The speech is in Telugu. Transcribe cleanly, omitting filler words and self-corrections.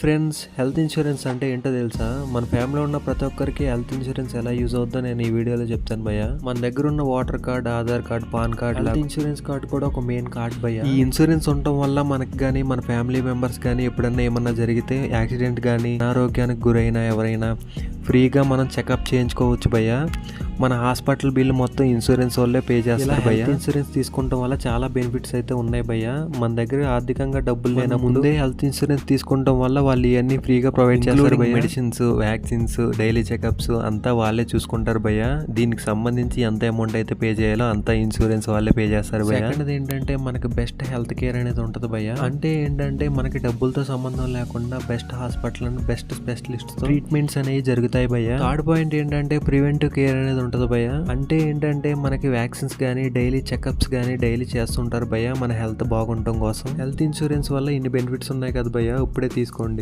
ఫ్రెండ్స్, హెల్త్ ఇన్సూరెన్స్ అంటే ఏంటో తెలుసా? మన ఫ్యామిలీలో ఉన్న ప్రతి ఒక్కరికి హెల్త్ ఇన్సూరెన్స్ ఎలా యూజ్ అవుతుందో నేను ఈ వీడియోలో చెప్తాను భయ్య. మన దగ్గర ఉన్న voter card, Aadhaar card, pan card, health insurance card కూడా ఒక మెయిన్ కార్డ్ భయ్య. ఈ ఇన్సూరెన్స్ ఉండటం వల్ల మనకి గానీ, మన ఫ్యామిలీ మెంబర్స్ గానీ ఎప్పుడన్నా ఏమన్నా జరిగితే, యాక్సిడెంట్ గానీ, అనారోగ్యానికి గురైనా ఎవరైనా ఫ్రీగా మనం చెకప్ చేయించుకోవచ్చు భయ్య. మన హాస్పిటల్ బిల్లు మొత్తం ఇన్సూరెన్స్ వాళ్ళే పే చేస్తారు భయ్య. ఇన్సూరెన్స్ తీసుకుంటాం వల్ల చాలా బెనిఫిట్స్ అయితే ఉన్నాయి భయ్య. మన దగ్గర ఆర్థికంగా డబ్బులు లేనప్పుడు ముందే హెల్త్ ఇన్సూరెన్స్ తీసుకుంటాం వల్ల వాళ్ళు ఇవన్నీ ఫ్రీగా ప్రొవైడ్ చేస్తారు భయ్య. మెడిసిన్స్, వ్యాక్సిన్స్, డైలీ చెకప్స్ అంతా వాళ్ళే చూసుకుంటారు భయ్య. దీనికి సంబంధించి ఎంత అమౌంట్ అయితే పే చేయాలో అంతా ఇన్సూరెన్స్ వాళ్ళే పే చేస్తారు భయ్య. సెకండ్ ఏంటంటే మనకి బెస్ట్ హెల్త్ కేర్ అనేది ఉంటుంది భయ్య. అంటే ఏంటంటే మనకి డబ్బులతో సంబంధం లేకుండా best hospital and best specialist treatments అనేవి జరుగుతాయి భయ్య. థర్డ్ పాయింట్ ఏంటంటే ప్రివెంటివ్ కేర్ అనేది ఉంటుంది భయ్య. అంటే ఏంటంటే మనకి వ్యాక్సిన్స్ కానీ, డైలీ చెకప్స్ కానీ డైలీ చేస్తుంటారు భయ్య, మన హెల్త్ బాగుండటం కోసం. హెల్త్ ఇన్సూరెన్స్ వల్ల ఇన్ని బెనిఫిట్స్ ఉన్నాయి కదా భయ్య, ఇప్పుడే తీసుకోండి.